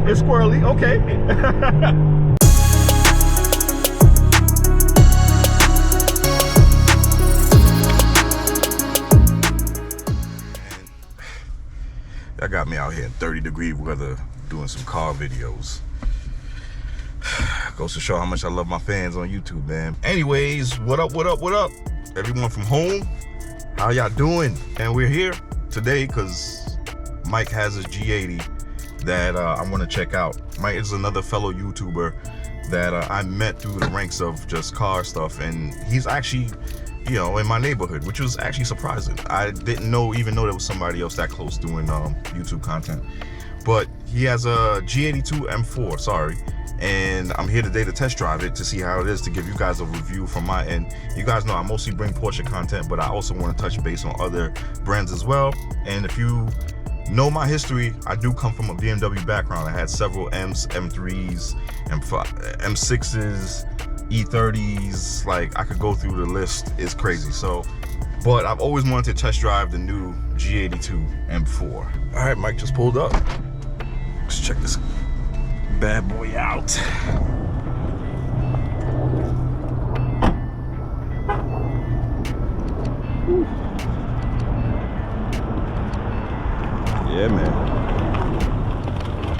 It's squirrely, okay. That got me out here in 30-degree weather doing some car videos. Goes to show how much I love my fans on YouTube, man. Anyways, what up, what up, what up? Everyone from home, how y'all doing? And we're here today because Mike has his G80 that I want to check out. Mike is another fellow YouTuber that I met through the ranks of just car stuff, and he's actually, you know, in my neighborhood, which was actually surprising. I didn't even know there was somebody else that close doing YouTube content. But he has a G82 M4, sorry, and I'm here today to test drive it to see how it is, to give you guys a review from my end. You guys know I mostly bring Porsche content, but I also want to touch base on other brands as well. And if you know my history, I do come from a BMW background. I had several M's, M3s, M6s, E30s, like I could go through the list, it's crazy. So, but I've always wanted to test drive the new G82 M4. All right, Mike just pulled up. Let's check this bad boy out. Yeah, man.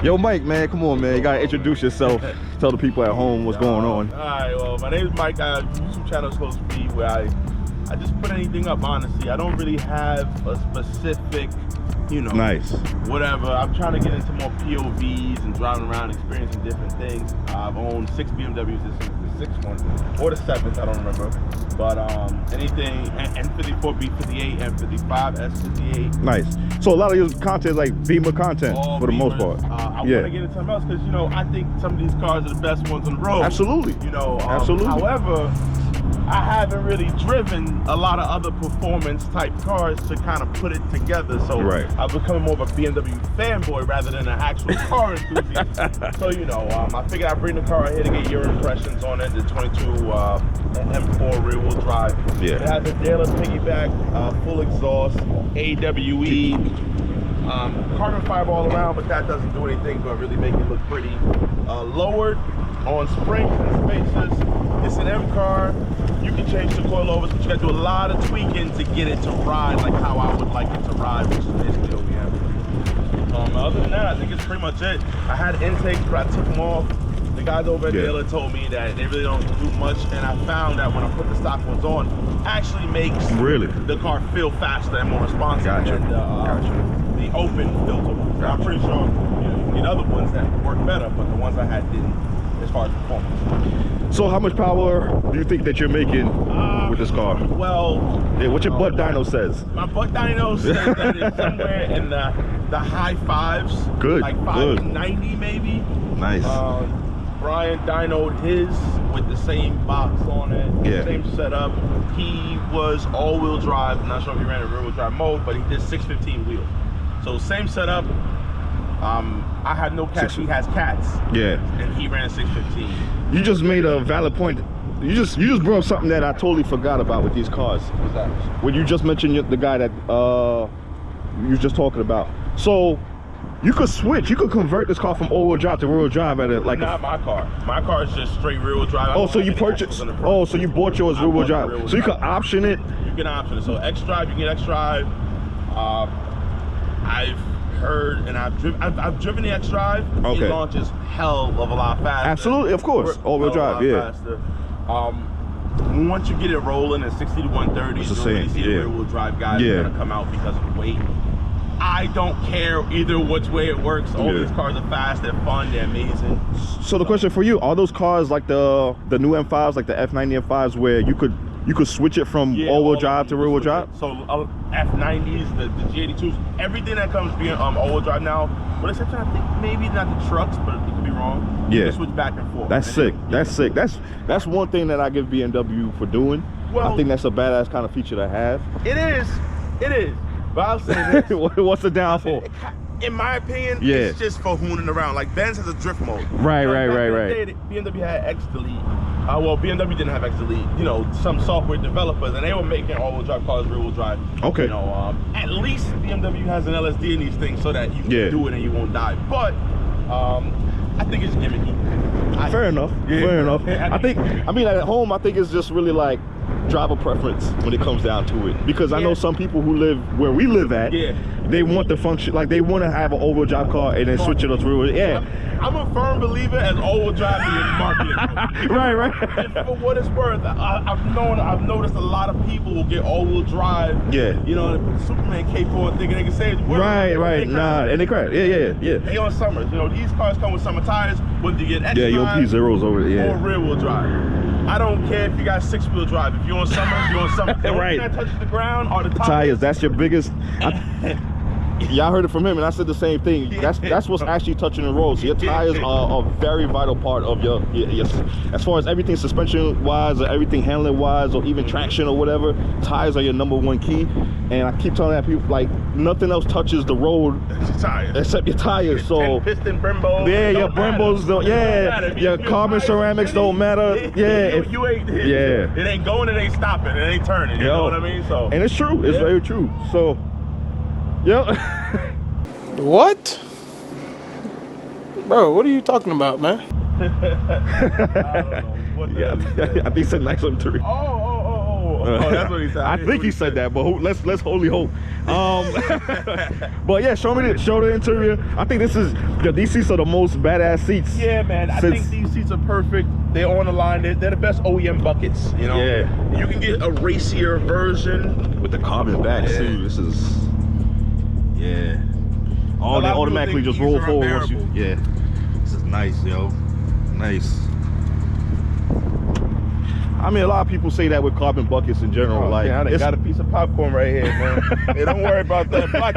Yo, Mike, man, come on, man. You gotta introduce yourself. Tell the people at home what's going on. All right, well, my name is Mike. YouTube channel is supposed to be where I just put anything up, honestly. I don't really have a specific, you know, nice, whatever. I'm trying to get into more POVs and driving around, experiencing different things. I've owned 6 BMWs. This is the 6th one, or the 7th, I don't remember. But anything, N54, B58, N55, S58. Nice. So a lot of your content is like Beamer content for the most part. I want to get into something else because, you know, I think some of these cars are the best ones on the road. Absolutely. You know, absolutely. However, I haven't really driven a lot of other performance type cars to kind of put it together. So right. I've become more of a BMW fanboy rather than an actual car enthusiast. So, you know, I figured I'd bring the car here to get your impressions on it. The 22 M4 rear wheel drive. Yeah. It has a Daler piggyback, full exhaust, AWE, carbon fiber all around, but that doesn't do anything but really make it look pretty. Lowered on springs and spacers. It's an M car. You can change the coilovers, but you got to do a lot of tweaking to get it to ride like how I would like it to ride, which is basically OEM. Other than that, I think it's pretty much it. I had intakes, but I took them off. The guys over at Daler told me that they really don't do much, and I found that when I put the stock ones on, it actually makes the car feel faster and more responsive than the open filter ones. I'm pretty sure you can get other ones that work better, but the ones I had didn't, as far as performance. So how much power do you think that you're making with this car? Well, what your butt dyno says? My butt dyno says that it's somewhere in the high 5s. Good. Like 590 maybe. Nice. Brian dynoed his with the same box on it, same setup. He was all-wheel drive. I'm not sure if he ran a rear-wheel drive mode, but he did 615 wheel. So same setup. I have no cats. He has cats. Yeah. And he ran 615. You just made a valid point. You just brought up something that I totally forgot about with these cars. What's that? When you just mentioned the guy that you were just talking about. So you could switch. You could convert this car from all-wheel drive to rear-wheel drive at it like. Not my car. My car is just straight rear-wheel drive. Oh, so you purchased? Oh, so you bought yours rear-wheel drive. So you could option it. You can option it. So X-Drive, you can get X-Drive. I've heard and I've driven the X-Drive. Okay. It launches hell of a lot faster. Absolutely, of course. All-wheel drive, faster. Once you get it rolling at 60 to 130, you don't really see the rear-wheel drive guys are gonna come out because of weight. I don't care either which way it works. All these cars are fast, they're fun, they're amazing. So the question for you, are those cars like the new M5s, like the F90 M5s, where you could switch it from all-wheel drive to rear-wheel drive? So F90s, the G82s, everything that comes being all-wheel drive now, with exception, I think maybe not the trucks, but it could be wrong. You can switch back and forth. That's sick. That's sick. That's one thing that I give BMW for doing. Well, I think that's a badass kind of feature to have. It is. It is. But I'll say this. What's the downfall? In my opinion, it's just for hooning around. Like Benz has a drift mode. Right. BMW had X-Delete. Well, BMW didn't have X-Delete. You know, some software developers, and they were making all-wheel drive cars rear-wheel drive. Okay. You know, at least BMW has an LSD in these things so that you can do it and you won't die. But I think it's gimmicky. Fair enough. Fair enough. I mean, at home, I think it's just really like driver preference when it comes down to it. Because I know some people who live where we live at, they want the function, like they want to have an all-wheel drive car and then switch it up through it. Yeah. I'm a firm believer as all-wheel drive is marketing. Right. For what it's worth, I've noticed a lot of people will get all-wheel drive. Yeah. You know, they put the Superman cape on, thinking they can say it's right. Nah, and they crash. Yeah. They on summers. You know, these cars come with summer tires. Whether you get X you'll P0s over it. or rear-wheel drive. I don't care if you got 6-wheel drive. If you're on summer, you're on summer. The only thing that touches the ground are the tires. That's your biggest. Y'all heard it from him, and I said the same thing. That's what's actually touching the road. So your tires are a very vital part of your as far as everything suspension wise or everything handling wise or even traction or whatever. Tires are your #1 key. And I keep telling that people, like, nothing else touches the road except your tires. So piston Brembo. Yeah, your Brembos don't. Yeah, your carbon ceramics don't matter. Yeah, you ain't. It ain't going. It ain't stopping. It ain't turning. You know what I mean? So. And it's true. It's very true. So. Yep. What? Bro, what are you talking about, man? I don't know. What the I think he said nice on 3. Oh, that's what he said. I think he said that, but let's wholly hope. But yeah, show the interior. I think these seats are the most badass seats. Yeah, man. I think these seats are perfect. They're on the line. They're the best OEM buckets. You know. Yeah. You can get a racier version with the carbon back too. This is. Yeah. Oh, they automatically just roll forward once you. Yeah. This is nice, yo. Nice. I mean, a lot of people say that with carbon buckets in general. Like, they got a piece of popcorn right here, man. Hey, don't worry about that. Block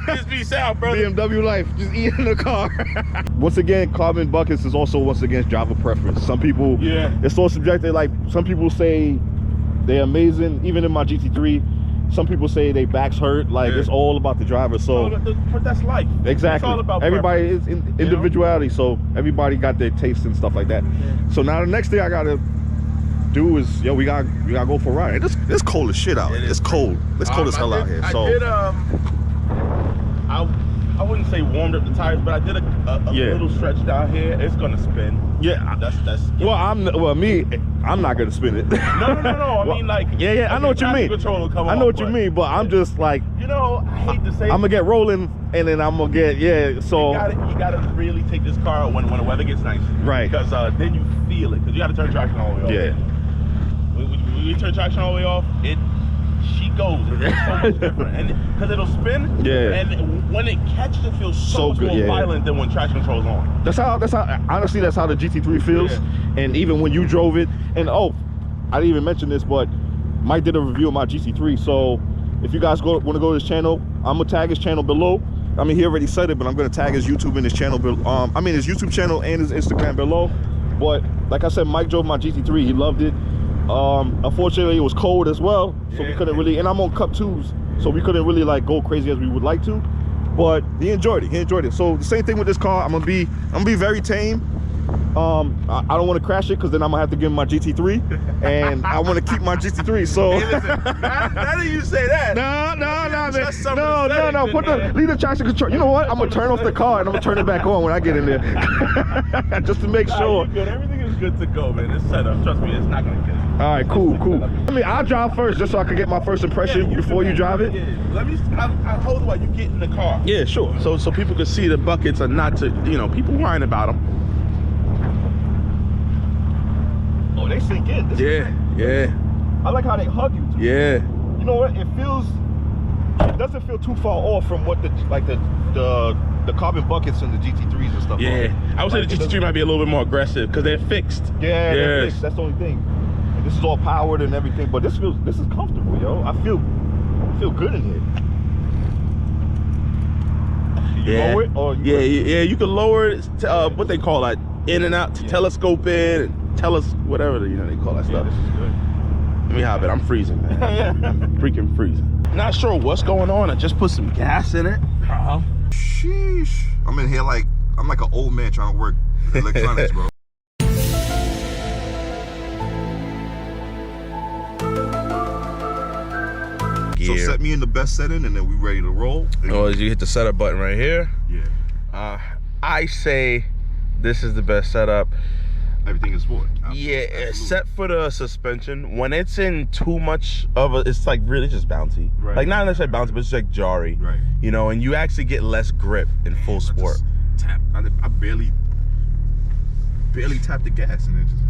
this piece out, brother. BMW life, just eat in the car. Once again, carbon buckets is also once again driver preference. Some people, it's so subjective. Like, some people say they're amazing. Even in my GT3, some people say they backs hurt. Like, it's all about the driver. So but that's life. Exactly. It's all about everybody is individuality. So everybody got their taste and stuff like that. So now the next thing I gotta do is, we gotta go for a ride. It's cold as shit out here. It's cold. It's cold as hell out here. So I wouldn't say warmed up the tires, but I did a little stretch down here. It's gonna spin. Yeah, that's. Well, I'm not gonna spin it. No. I mean, like. Yeah. I know what you mean. I know what you mean, but I'm just like. You know, I hate to say. I'm gonna get rolling, and then I'm gonna get So you gotta really take this car out when the weather gets nice. Right. Because then you feel it. Because you gotta turn traction all the way off. Yeah. When you turn traction all the way off, she goes. It's so much different, and because it'll spin. Yeah. And when it catches, it feels so much more violent than when traction control's on. That's how. Honestly, that's how the GT3 feels. Yeah. And even when you drove it, and I didn't even mention this, but Mike did a review of my GT3. So if you guys want to go to his channel, I'm gonna tag his channel below. I mean, he already said it, but I'm gonna tag his YouTube and his channel. His YouTube channel and his Instagram below. But like I said, Mike drove my GT3. He loved it. Unfortunately, it was cold as well, so we couldn't really, and I'm on Cup 2s, so we couldn't really like go crazy as we would like to, but he enjoyed it. So the same thing with this car. I'm gonna be very tame. I don't want to crash it because then I'm gonna have to give him my GT3, and I want to keep my GT3. So hey, listen, now that you say that, no, leave the traction control. You know what? I'm gonna turn off the car and I'm gonna turn it back on when I get in there, just to make sure. Everything is good to go, man. This setup, trust me, it's not gonna get it. All right, cool. I mean, I'll drive first just so I can get my first impression before you drive it. Yeah. I'll hold it while you get in the car. Yeah, sure. So people can see the buckets are not to, people whine about them. Oh, they sink in. Yeah. I like how they hug you too. Yeah. You know what? It doesn't feel too far off from what the carbon buckets and the GT3s and stuff. Yeah. I would say the GT3 might be a little bit more aggressive because they're fixed. Yeah, they're fixed. That's the only thing. And this is all powered and everything, but this is comfortable, yo. I feel good in here. Lower it, or you can lower it to, what they call that, in and out, telescope in, whatever they call that stuff. This is good. Let me have it. I'm freezing, man. I'm freaking freezing. Not sure what's going on. I just put some gas in it. Sheesh. I'm in here like I'm like an old man trying to work electronics, bro. So set me in the best setting, and then we ready to roll. Oh, you hit the setup button right here. Yeah. I say this is the best setup. Everything is sport. Yeah, except for the suspension. When it's in too much of a, it's like really just bouncy. Right. Like not necessarily bouncy, but it's like jarry. Right. You know, and you actually get less grip in full sport. Tap. I barely tapped the gas and it just.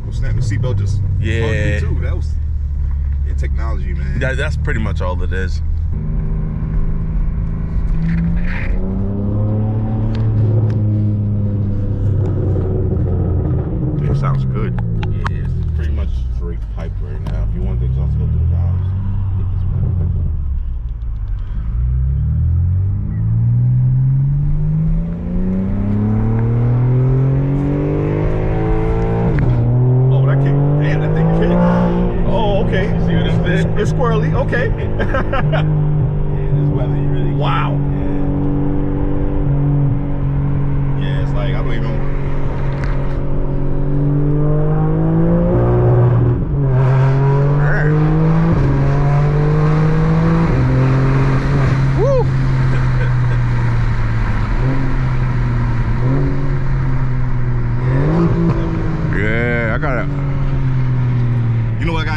Well, snap the seatbelt just. Yeah. Too. That was. Yeah, technology, man. That's pretty much all it is. It sounds good. Yeah, it's pretty much straight pipe right now. If you want the exhaust to go through the valves, hit this button. Oh, that kick. Damn, that thing kick. Oh, okay. You see what it did? It's squirrely. Okay. Yeah, this weather you really can't. Wow. Yeah, it's like I don't even.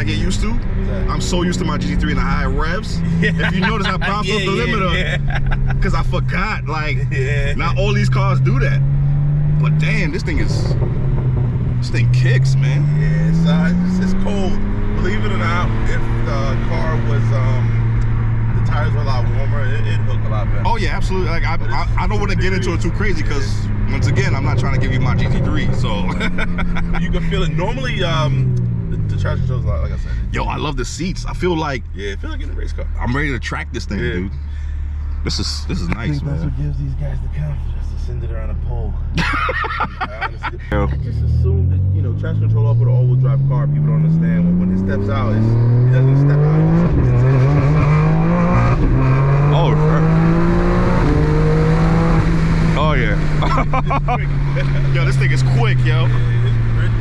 Get used to. I'm so used to my GT3 and the high revs. Yeah. If you notice, I bounced off the limiter because I forgot. Like, not all these cars do that. But damn, this thing kicks, man. Yeah, it's cold. Believe it or not, if the car was the tires were a lot warmer, it'd hook a lot better. Oh yeah, absolutely. Like I don't want to get into it too crazy because once again, I'm not trying to give you my GT3, so you can feel it. Normally, the traction shows like I said. Yo, I love the seats. I feel like I feel like in a race car. I'm ready to track this thing, dude. This is nice, I think that's what gives these guys the confidence to send it around a pole. I just assume that, you know, traction control off with an all-wheel drive car, people don't understand when it steps out, it doesn't step out, it just gets in. Oh, sure. Oh yeah. Yo, this thing is quick, yo. It's pretty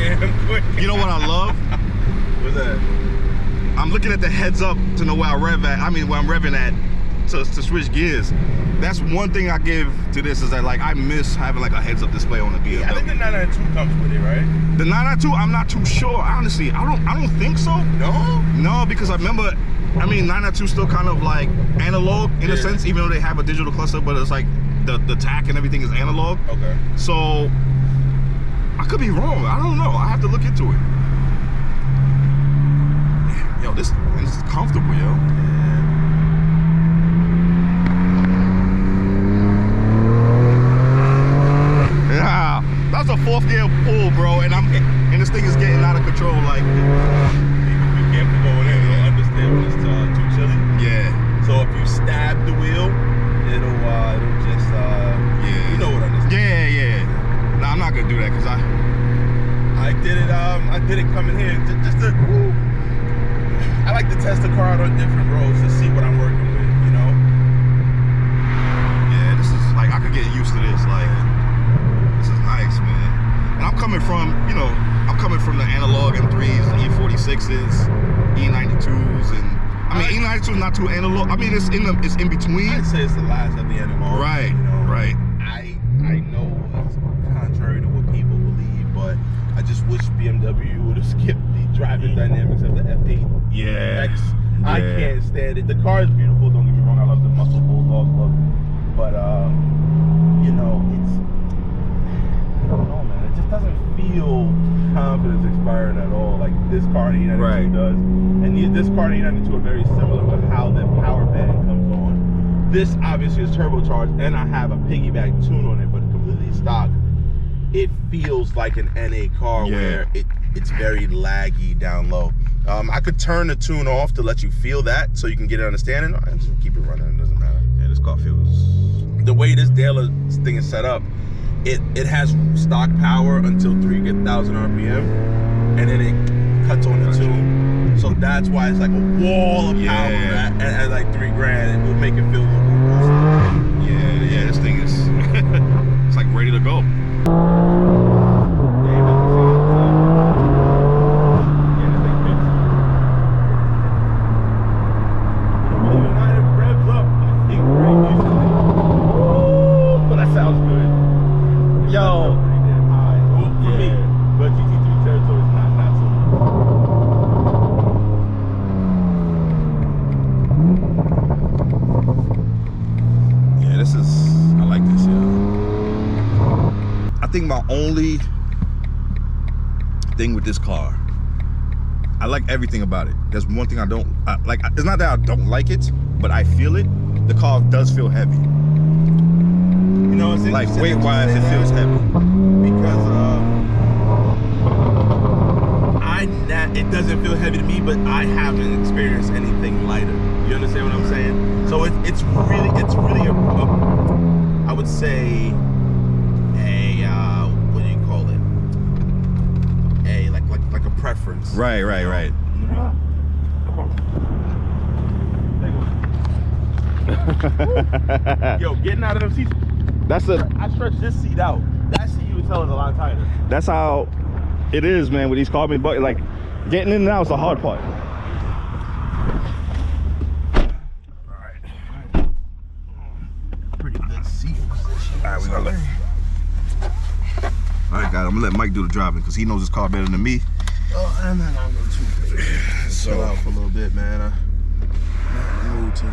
damn quick. You know what I love? What's that? I'm looking at the heads up to know where I rev at. I mean, where I'm revving at to switch gears. That's one thing I give to this is that, like, I miss having like a heads up display on the BMW. Yeah, I think the 992 comes with it, right? The 992, I'm not too sure. Honestly, I don't think so. No, because I remember, I mean, 992 still kind of like analog in a sense, even though they have a digital cluster, but it's like the tack and everything is analog. Okay. So I could be wrong. I don't know. I have to look into it. Yo, this is comfortable, yo. Yeah, that's a 4th gear pull, bro, and this thing is getting out of control. Like, be careful going in. You'll understand when it's too chilly. Yeah. So if you stab the wheel, it'll just you know what I mean. Yeah. Nah, I'm not gonna do that because I did it coming here just to. I like to test the car out on different roads to see what I'm working with, you know. Yeah, this is like I could get used to this. Like, this is nice, man. And I'm coming from, you know, the analog M3s, E46s, E92s, and I mean E92 is not too analog. I mean it's in between. I'd say it's the last of the analog. Right. You know? Right. I know it's contrary to what people believe, but I just wish BMW would have skipped the driving dynamics of the F8. Yeah. I can't stand it. The car is beautiful, don't get me wrong. I love the muscle bulldog look. But you know, I don't know, man. It just doesn't feel confidence expiring at all. Like this car in the E92 does. And this car in the E92 are very similar with how the power band comes on. This obviously is turbocharged, and I have a piggyback tune on it, but completely stock. It feels like an NA car where it's very laggy down low. I could turn the tune off to let you feel that so you can get an understanding. I just keep it running, it doesn't matter. Yeah, this car feels... The way this Dailer thing is set up, it has stock power until 3,000 RPM, and then it cuts on the tune. So that's why it's like a wall of power at like $3,000. It will make it feel a little more boosted. Yeah, this thing is... it's like ready to go. think my only thing with this car, I like everything about it. There's one thing I don't like. It's not that I don't like it, but I feel it. The car does feel heavy. You know, it's like weight-wise, it feels heavy. Because it doesn't feel heavy to me, but I haven't experienced anything lighter. You understand what I'm saying? So it's really a I would say what do you call it? Like a preference. Right. Yo, getting out of them seats. I stretched this seat out. That seat you were telling is a lot tighter. That's how it is, man, with these carbon buckets. Like, getting in and out is the hard part. All right. Pretty good seat position. All right, we gonna let. All right, guys, I'm gonna let Mike do the driving because he knows his car better than me. Oh, and then I'm going to chill out for a little bit, man. I'm not in the mood to.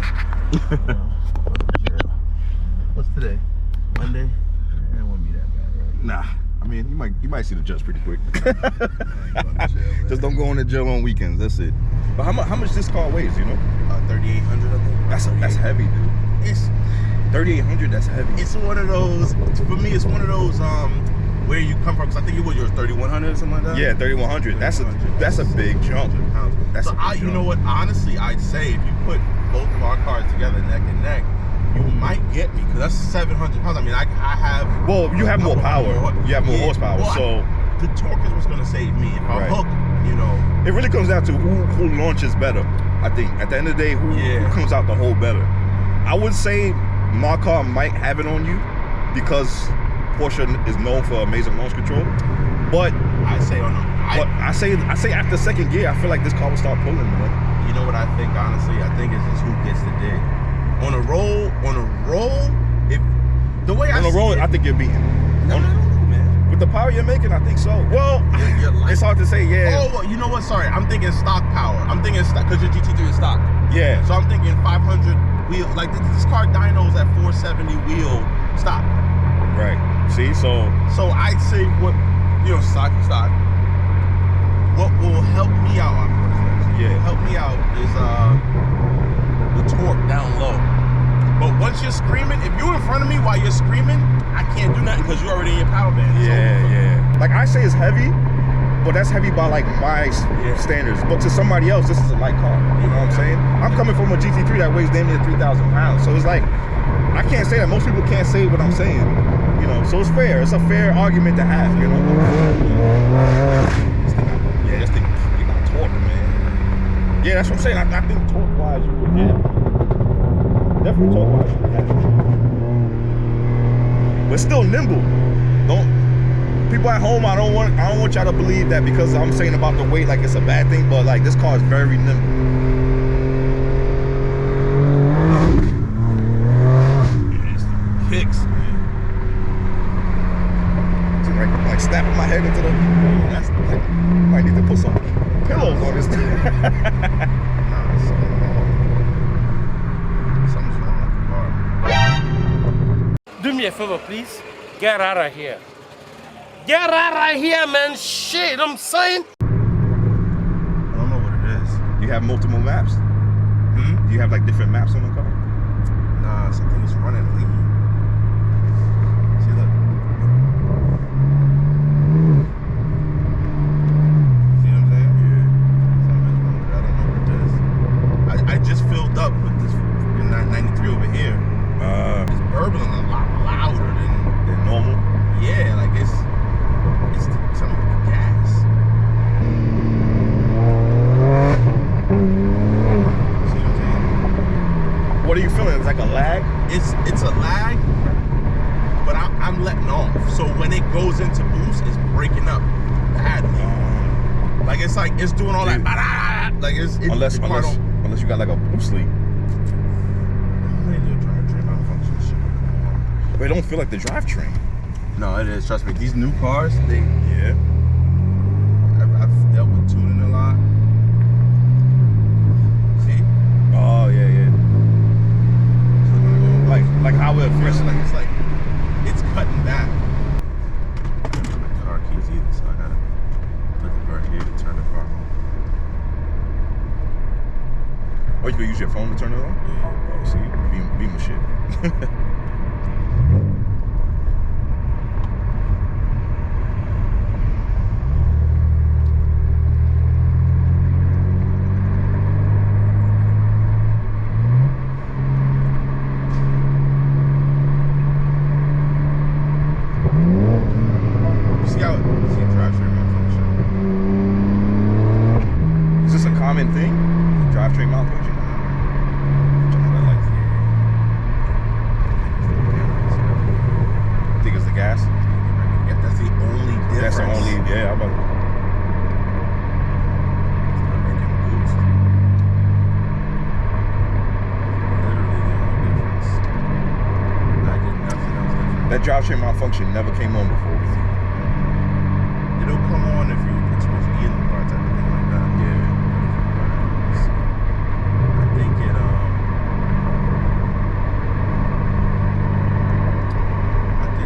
What's today? Monday? It won't be that bad, right? Nah, I mean, you might see the judge pretty quick. Just don't go in the jail on weekends. That's it. But how much this car weighs? You know? 3,800, I think. That's heavy, dude. It's 3,800. That's heavy. It's one of those. For me, it's one of those. Where you come from? Because I think it was yours 3,100 or something like that. Yeah, 3,100. That's a big jump. That's so you know what? Honestly, I'd say if you put both of our cars together, neck and neck, you might get me because that's 700 pounds. I mean, I have. Well, you have more power. You have more horsepower. Well, so the torque is what's going to save me. If I hook, you know. It really comes down to who launches better. I think at the end of the day, who comes out the whole better. I would say my car might have it on you because Porsche is known for amazing launch control, but I say I say after second gear, I feel like this car will start pulling, man. You know what I think? Honestly, I think it's just who gets the dig. On a roll, if the way on a roll, I think you're beating. No, I don't know, man. With the power you're making, I think so. Well, it's hard to say. Yeah. Oh, well, you know what? Sorry, I'm thinking stock power. I'm thinking stock because your GT3 is stock. Yeah. So I'm thinking 500 wheel. Like this car dyno's at 470 wheel stock. Right. See, so I'd say stock. What will help me out? Help me out is the torque down low. But once you're screaming, if you're in front of me while you're screaming, I can't do nothing because you're already in your power band. Yeah. Like I say, it's heavy, but that's heavy by like my standards. But to somebody else, this is a light car. You know what I'm saying? I'm coming from a GT3 that weighs damn near 3,000 pounds. So it's like I can't say that. Most people can't say what I'm saying. You know, so it's fair. It's a fair argument to have, you know. This thing got torque, man. Yeah, that's what I'm saying. I think torque-wise you would get. Definitely torque-wise you would have. But still nimble. People at home, I don't want y'all to believe that because I'm saying about the weight like it's a bad thing, but like this car is very nimble. Kicks. Like snapping my head into the. That's like, might need to put some pillows on this thing. Something's wrong with the car. Do me a favor, please. Get out of here. Get out of here, man. Shit, I'm saying. I don't know what it is. You have multiple maps? Do you have like different maps on the car? Nah, something is running lean. See, look. See what I'm saying? Yeah. Something's wrong with it. I don't know what it is. I just filled up with this 93 over here. It's burbling a lot louder than normal. Yeah, like it's some gas. See what I'm saying? What are you feeling? It's like a lag? It's a lag, but I'm letting off. So when it goes into boost, it's breaking up badly. Like it's doing all that. Like unless you got like a boost leak. But it don't feel like the drivetrain. No, it is. Trust me. These new cars, I've dealt with tuning a lot. See? Oh yeah. So like how it feels. It's cutting back. What, you use your phone to turn it on? Yeah. Oh, see, beam shit. Common thing, drivetrain malfunction. I think it's the gas. Yeah, that's the only difference. That's the only. Yeah, I'm about. That drivetrain malfunction never came on before. It'll come on if you put too much E in the car, type of thing like that. Yeah. I think it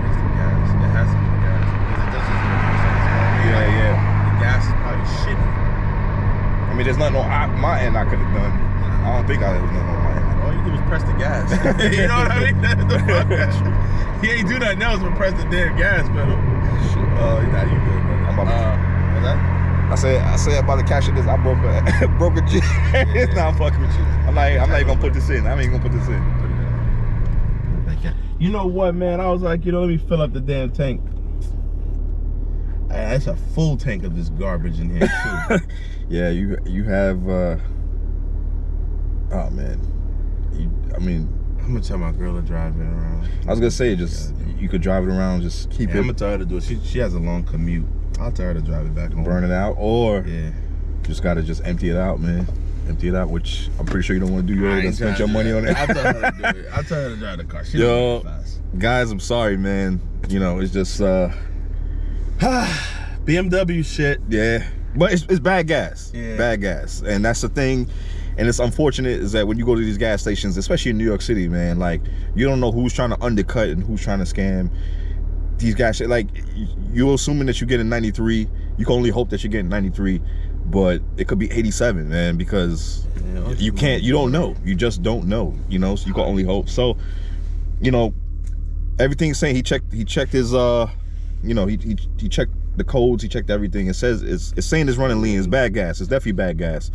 it's the gas. It has to be the gas because it doesn't make sense. Yeah. The gas is probably shitty. I mean, there's nothing on my end I could have done. I don't think there was nothing on my end. All you do is press the gas. You know what I mean? He ain't do nothing else but press the damn gas pedal. Oh, nah, you good, man. I'm about what's that? I say about to cash this. I broke a G. It's not fucking with you. I'm not even gonna put this in. I'm not even gonna put this in. You know what, man? I was like, let me fill up the damn tank. That's a full tank of this garbage in here too. Yeah, you have. Oh man, I mean. I'm gonna tell my girl to drive it around. I was gonna say, you could drive it around, just keep it. I'm gonna tell her to do it. She has a long commute. I'll tell her to drive it back home. Burn it out, or just gotta empty it out, man. Empty it out, which I'm pretty sure you don't want to do. You're gonna spend your money on it. I'll tell her to do it. I'll tell her to drive the car. She Yo, fast. Guys, I'm sorry, man. It's just BMW shit. Yeah, but it's bad gas. Yeah. Bad gas, and that's the thing. And it's unfortunate is that when you go to these gas stations, especially in New York City, man, like you don't know who's trying to undercut and who's trying to scam. These guys, like you're assuming that you're getting 93. You can only hope that you're getting 93, but it could be 87, man, because you don't know. You just don't know, so you can only hope. So, everything's saying he checked his, he checked the codes, he checked everything. It says it's saying it's running lean. It's bad gas. It's definitely bad gas.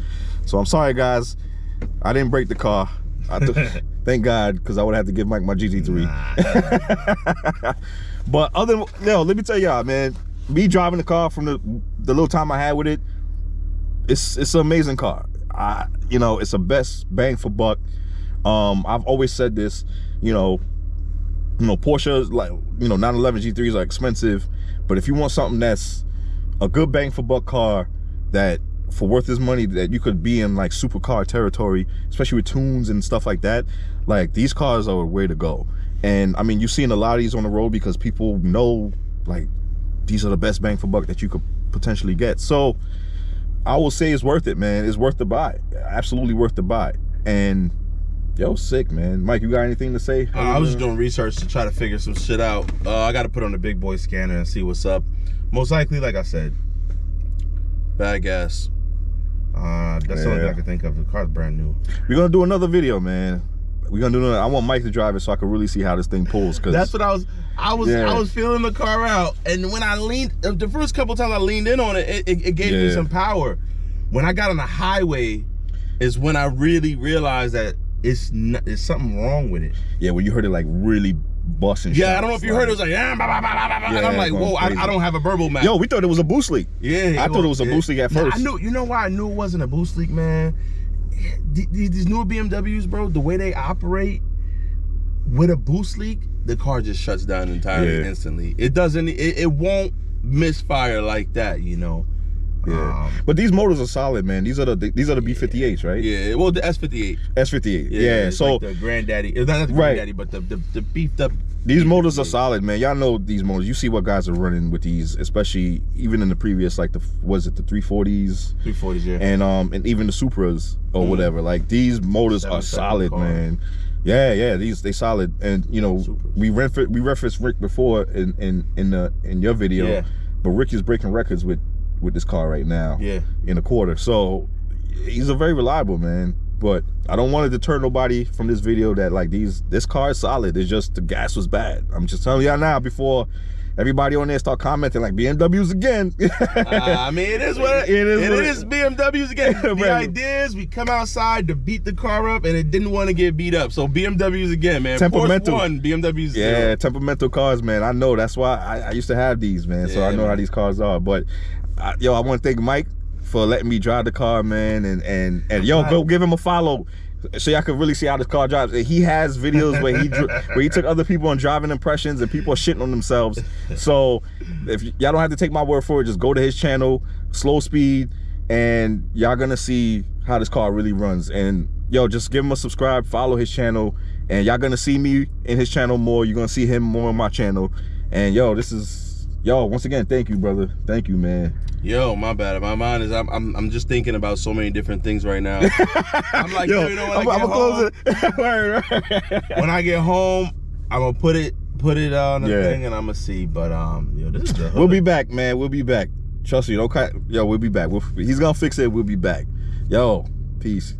So I'm sorry, guys. I didn't break the car. Thank God, because I would have to give Mike my GT3. Nah. But let me tell y'all, man. Me driving the car from the little time I had with it, it's an amazing car. It's the best bang for buck. I've always said this. Porsche, like 911 G3s are expensive, but if you want something that's a good bang for buck car that for worth his money, that you could be in like supercar territory, especially with tunes and stuff like that, like these cars are a way to go. And I mean, you're seeing a lot of these on the road because people know like these are the best bang for buck that you could potentially get. So I will say it's worth it, man. It's worth the buy. Absolutely worth the buy. And yo, sick, man. Mike, you got anything to say? I was just doing research to try to figure some shit out. I got to put on the big boy scanner and see what's up. Most likely, like I said, bad gas. That's the only thing I can think of. The car's brand new. We're gonna do another video, man. We're gonna do another. I want Mike to drive it so I can really see how this thing pulls. Cause that's what I was feeling the car out, and when I leaned, the first couple times I leaned in on it, it gave me some power. When I got on the highway, is when I really realized that it's something wrong with it. Yeah, when you heard it like really busting. Yeah, I don't know if you heard it. It was like, and I'm like, whoa, I don't have a verbal map. Yo, we thought it was a boost leak. Yeah, I thought it was a boost leak at first. You know why I knew it wasn't a boost leak, man? These newer BMWs, bro, the way they operate with a boost leak, the car just shuts down entirely instantly. It doesn't. It won't misfire like that, Yeah, but these motors are solid, man. These are the B58s, right? Yeah, well, the S58. S58. Yeah, so like the granddaddy. It's not the granddaddy, but the beefed up. These motors are solid, man. Y'all know these motors. You see what guys are running with these, especially even in the previous, like the 340s? 340s, yeah. And even the Supras or whatever. Like these motors are solid, man. Yeah, they solid. And we referenced Rick before in your video, but Rick is breaking records with this car right now. Yeah, in a quarter. So he's a very reliable man. But I don't want to deter nobody from this video that like this car is solid. It's just the gas was bad. I'm just telling y'all now before everybody on there start commenting like BMWs again. I mean, it is what it is. BMWs again. The idea is we come outside to beat the car up, and it didn't want to get beat up. So BMWs again, man. Temperamental. Porsche 1, BMWs 0. Yeah, temperamental cars, man. I know. That's why I used to have these, man. So I know how these cars are. But yo, I want to thank Mike for letting me drive the car, man. And yo, go give him a follow, so y'all can really see how this car drives. He has videos where he took other people on driving impressions, and people are shitting on themselves. So if y'all don't have to take my word for it, just go to his channel, Slow Speed, and y'all gonna see how this car really runs. And yo, just give him a subscribe, follow his channel, and y'all gonna see me in his channel more. You're gonna see him more on my channel. And yo, once again, thank you, brother. Thank you, man. Yo, my bad. My mind is I'm just thinking about so many different things right now. I'm like, yo, you know, when I get home, I'm gonna put it on the thing, and I'm gonna see. But yo, this is the hood. We'll be back, man. We'll be back. Trust me, don't cut. Yo, we'll be back. He's gonna fix it. We'll be back. Yo, peace.